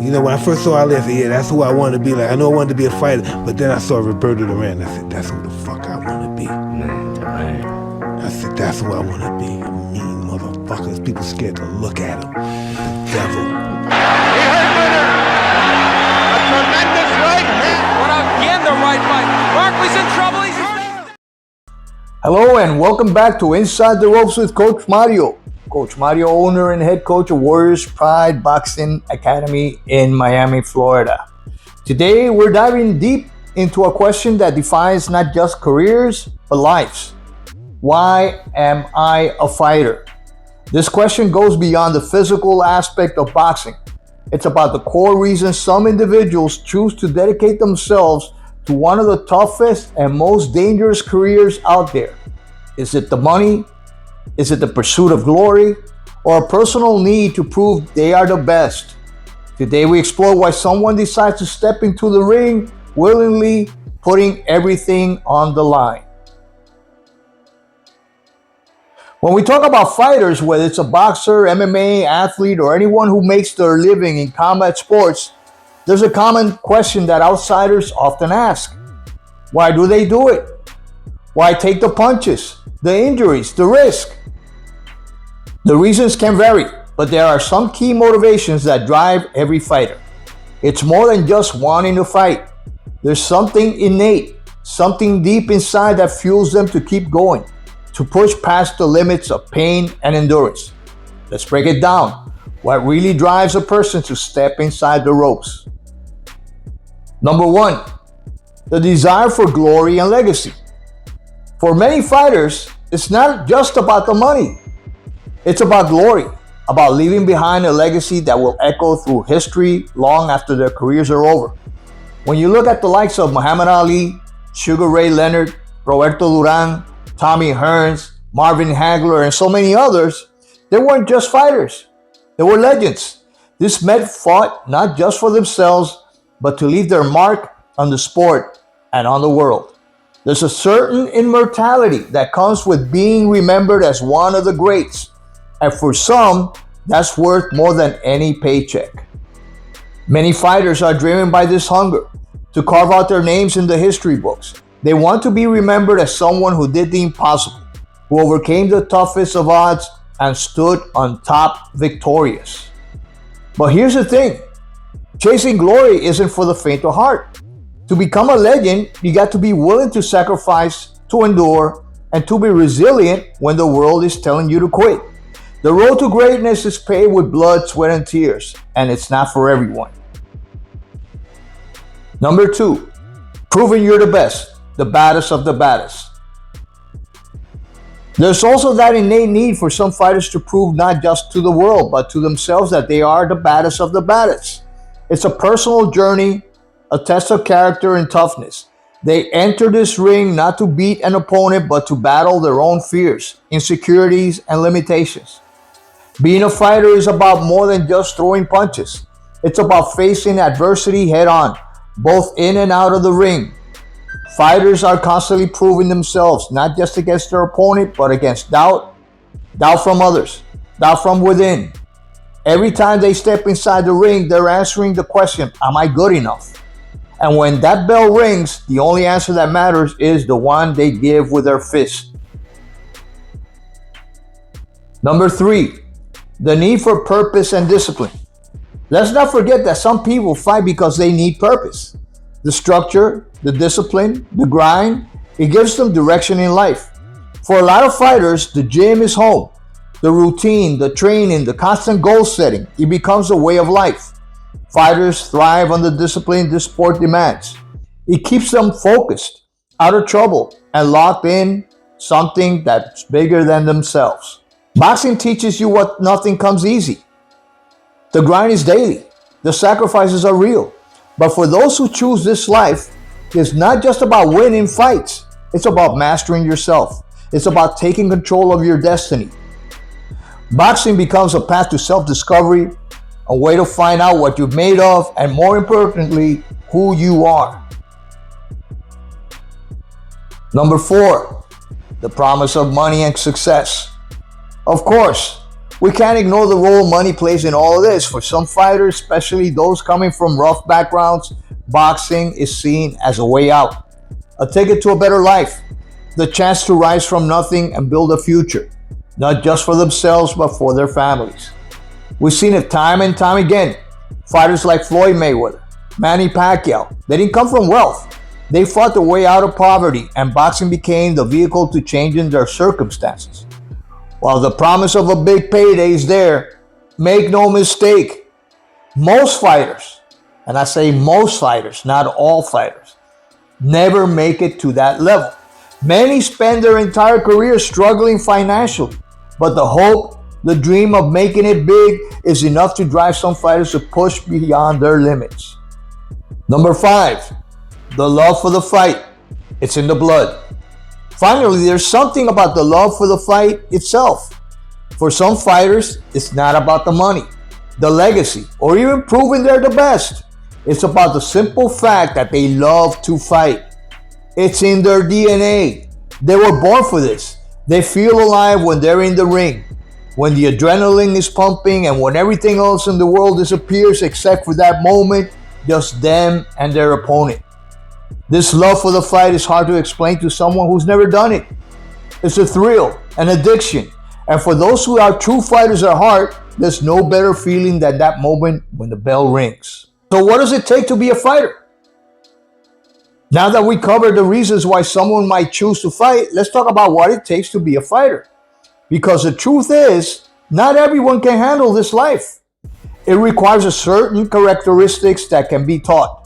You know, when I first saw Ali, I said, yeah, that's who I wanted to be. Like, I know I wanted to be a fighter, but then I saw Roberto Duran. I said, that's who the fuck I want to be. I said, that's who I want to be. A mean motherfuckers. People scared to look at him. The devil. He hurt winner. A tremendous right hand. But again, the right fight. Barkley's in trouble. He's hurt. Hello and welcome back to Inside the Ropes with Coach Mario. Coach Mario, owner and head coach of Warriors Pride Boxing Academy in Miami, Florida. Today, we're diving deep into a question that defines not just careers, but lives. Why am I a fighter? This question goes beyond the physical aspect of boxing. It's about the core reasons some individuals choose to dedicate themselves to one of the toughest and most dangerous careers out there. Is it the money? Is it the pursuit of glory? Or a personal need to prove they are the best? Today we explore why someone decides to step into the ring willingly, putting everything on the line. When we talk about fighters, whether it's a boxer, MMA, athlete, or anyone who makes their living in combat sports, there's a common question that outsiders often ask. Why do they do it? Why take the punches, the injuries, the risk? The reasons can vary, but there are some key motivations that drive every fighter. It's more than just wanting to fight. There's something innate, something deep inside that fuels them to keep going, to push past the limits of pain and endurance. Let's break it down. What really drives a person to step inside the ropes? Number one, the desire for glory and legacy. For many fighters, it's not just about the money. It's about glory, about leaving behind a legacy that will echo through history long after their careers are over. When you look at the likes of Muhammad Ali, Sugar Ray Leonard, Roberto Duran, Tommy Hearns, Marvin Hagler, and so many others, they weren't just fighters. They were legends. These men fought not just for themselves, but to leave their mark on the sport and on the world. There's a certain immortality that comes with being remembered as one of the greats. And for some, that's worth more than any paycheck. Many fighters are driven by this hunger to carve out their names in the history books. They want to be remembered as someone who did the impossible, who overcame the toughest of odds and stood on top victorious. But here's the thing, chasing glory isn't for the faint of heart. To become a legend, you got to be willing to sacrifice, to endure, and to be resilient when the world is telling you to quit. The road to greatness is paved with blood, sweat, and tears, and it's not for everyone. Number two, proving you're the best, the baddest of the baddest. There's also that innate need for some fighters to prove not just to the world, but to themselves that they are the baddest of the baddest. It's a personal journey, a test of character and toughness. They enter this ring not to beat an opponent, but to battle their own fears, insecurities, and limitations. Being a fighter is about more than just throwing punches. It's about facing adversity head on, both in and out of the ring. Fighters are constantly proving themselves, not just against their opponent, but against doubt from others, doubt from within. Every time they step inside the ring, they're answering the question, am I good enough? And when that bell rings, the only answer that matters is the one they give with their fist. Number three, the need for purpose and discipline. Let's not forget that some people fight because they need purpose. The structure, the discipline, the grind, it gives them direction in life. For a lot of fighters, the gym is home. The routine, the training, the constant goal setting, it becomes a way of life. Fighters thrive on the discipline this sport demands. It keeps them focused, out of trouble, and locked in something that's bigger than themselves. Boxing teaches you what nothing comes easy. The grind is daily. The sacrifices are real. But for those who choose this life, it's not just about winning fights. It's about mastering yourself. It's about taking control of your destiny. Boxing becomes a path to self-discovery, a way to find out what you're made of, and more importantly, who you are. Number four, the promise of money and success. Of course, We can't ignore the role money plays in all of this. For some fighters, especially those coming from rough backgrounds, boxing is seen as a way out, a ticket to a better life, the chance to rise from nothing and build a future, not just for themselves, but for their families. We've seen it time and time again. Fighters like Floyd Mayweather, Manny Pacquiao, they didn't come from wealth. They fought their way out of poverty, and boxing became the vehicle to changing their circumstances. While the promise of a big payday is there, make no mistake, most fighters, and I say most fighters, not all fighters, never make it to that level. Many spend their entire career struggling financially, but the hope, the dream of making it big is enough to drive some fighters to push beyond their limits. Number 5, the love for the fight. It's in the blood. Finally, there's something about the love for the fight itself. For some fighters, it's not about the money, the legacy, or even proving they're the best. It's about the simple fact that they love to fight. It's in their DNA. They were born for this. They feel alive when they're in the ring, when the adrenaline is pumping and when everything else in the world disappears except for that moment, just them and their opponent. This love for the fight is hard to explain to someone who's never done it. It's a thrill, an addiction. And for those who are true fighters at heart, there's no better feeling than that moment when the bell rings. So what does it take to be a fighter? Now that we covered the reasons why someone might choose to fight, let's talk about what it takes to be a fighter. Because the truth is, not everyone can handle this life. It requires a certain characteristics that can be taught.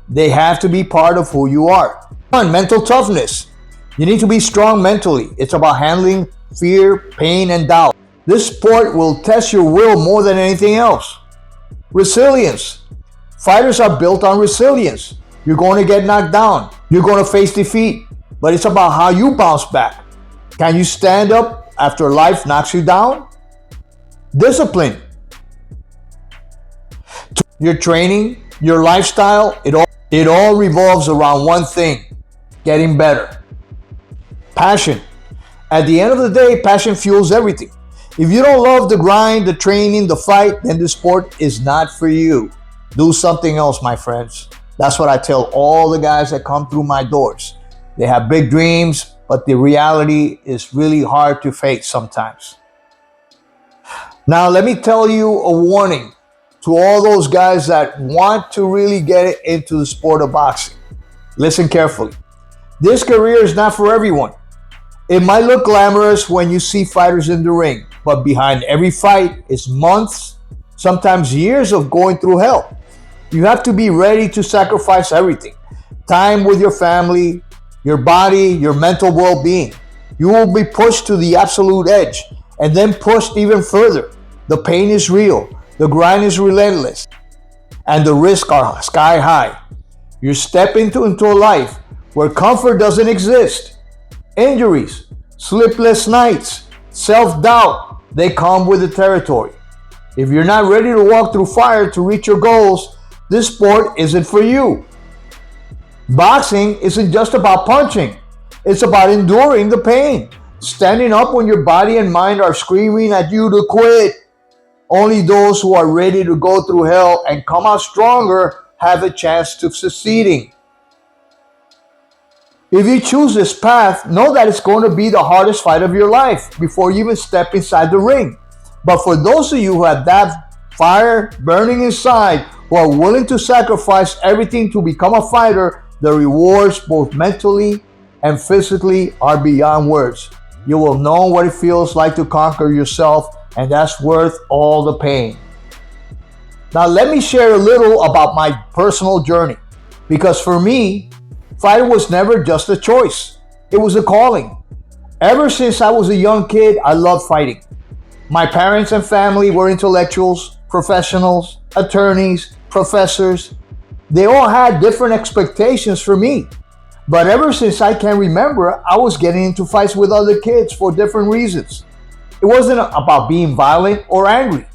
They have to be part of who you are. 1, mental toughness. You need to be strong mentally. It's about handling fear, pain, and doubt. This sport will test your will more than anything else. Resilience. Fighters are built on resilience. You're going to get knocked down. You're going to face defeat. But it's about how you bounce back. Can you stand up after life knocks you down? Discipline. Your training, your lifestyle, it all revolves around one thing: getting better. Passion. At the end of the day, passion fuels everything. If you don't love the grind, the training, the fight, then the sport is not for you. Do something else, my friends. That's what I tell all the guys that come through my doors. They have big dreams, but the reality is really hard to face sometimes. Now, let me tell you a warning to all those guys that want to really get into the sport of boxing. Listen carefully. This career is not for everyone. It might look glamorous when you see fighters in the ring, but behind every fight is months, sometimes years of going through hell. You have to be ready to sacrifice everything. Time with your family, your body, your mental well-being. You will be pushed to the absolute edge and then pushed even further. The pain is real. The grind is relentless, and the risks are sky high. You step into a life where comfort doesn't exist. Injuries, sleepless nights, self-doubt, they come with the territory. If you're not ready to walk through fire to reach your goals, this sport isn't for you. Boxing isn't just about punching. It's about enduring the pain, standing up when your body and mind are screaming at you to quit. Only those who are ready to go through hell and come out stronger have a chance to succeeding. If you choose this path, know that it's going to be the hardest fight of your life before you even step inside the ring. But for those of you who have that fire burning inside, who are willing to sacrifice everything to become a fighter, the rewards both mentally and physically are beyond words. You will know what it feels like to conquer yourself, and that's worth all the pain. Now let me share a little about my personal journey, because for me, fighting was never just a choice. It was a calling. Ever since I was a young kid, I loved fighting. My parents and family were intellectuals, professionals, attorneys, professors. They all had different expectations for me. But ever since I can remember, I was getting into fights with other kids for different reasons. It wasn't about being violent or angry.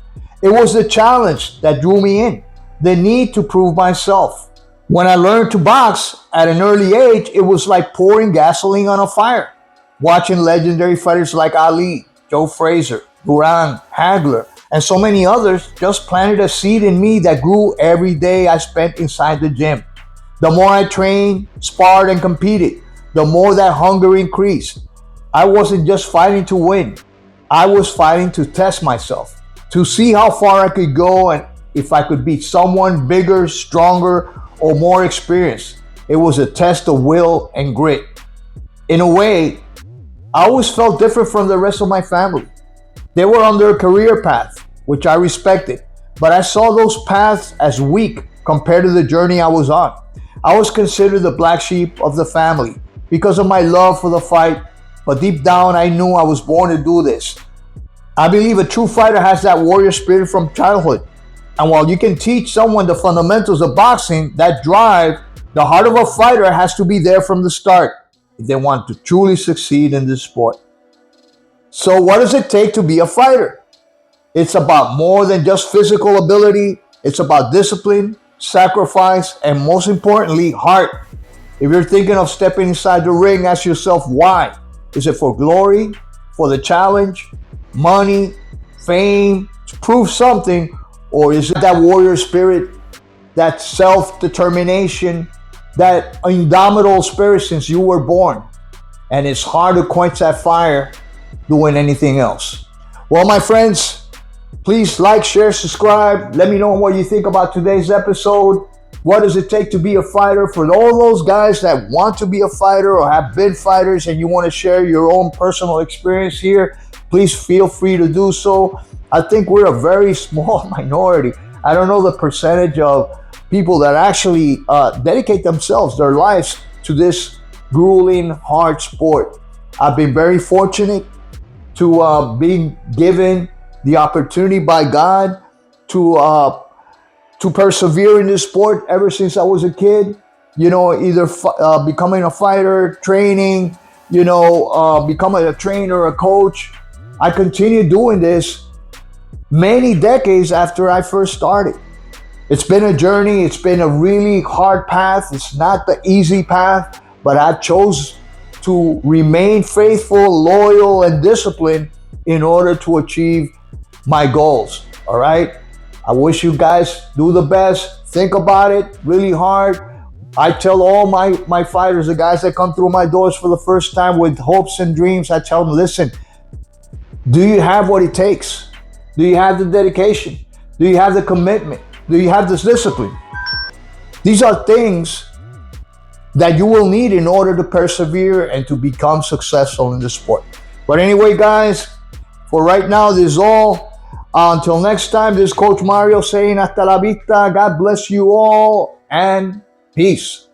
It was the challenge that drew me in, the need to prove myself. When I learned to box at an early age, it was like pouring gasoline on a fire. Watching legendary fighters like Ali, Joe Frazier, Duran, Hagler, and so many others just planted a seed in me that grew every day I spent inside the gym. The more I trained, sparred, and competed, the more that hunger increased. I wasn't just fighting to win. I was fighting to test myself, to see how far I could go and if I could beat someone bigger, stronger, or more experienced. It was a test of will and grit. In a way, I always felt different from the rest of my family. They were on their career path, which I respected, but I saw those paths as weak compared to the journey I was on. I was considered the black sheep of the family because of my love for the fight, but deep down I knew I was born to do this. I believe a true fighter has that warrior spirit from childhood. And while you can teach someone the fundamentals of boxing, that drive, the heart of a fighter has to be there from the start if they want to truly succeed in this sport. So what does it take to be a fighter? It's about more than just physical ability. It's about discipline, sacrifice, and most importantly, heart. If you're thinking of stepping inside the ring, ask yourself why. Is it for glory, for the challenge, money, fame, to prove something, or is it that warrior spirit, that self-determination, that indomitable spirit since you were born? And it's hard to quench that fire doing anything else. Well, my friends, please like, share, subscribe. Let me know what you think about today's episode. What does it take to be a fighter? For all those guys that want to be a fighter or have been fighters and you want to share your own personal experience here, please feel free to do so. I think we're a very small minority. I don't know the percentage of people that actually dedicate themselves, their lives to this grueling, hard sport. I've been very fortunate to being given the opportunity by God to persevere in this sport ever since I was a kid. You know, either becoming a fighter, training, becoming a trainer, a coach. I continued doing this many decades after I first started. It's been a journey. It's been a really hard path. It's not the easy path, but I chose to remain faithful, loyal, and disciplined in order to achieve my goals. All right. I wish you guys do the best. Think about it really hard. I tell all my fighters, the guys that come through my doors for the first time with hopes and dreams, I tell them, listen, do you have what it takes? Do you have the dedication? Do you have the commitment? Do you have this discipline? These are things that you will need in order to persevere and to become successful in the sport. But anyway, guys, for right now, this is all. Until next time, this is Coach Mario saying hasta la vista. God bless you all and peace.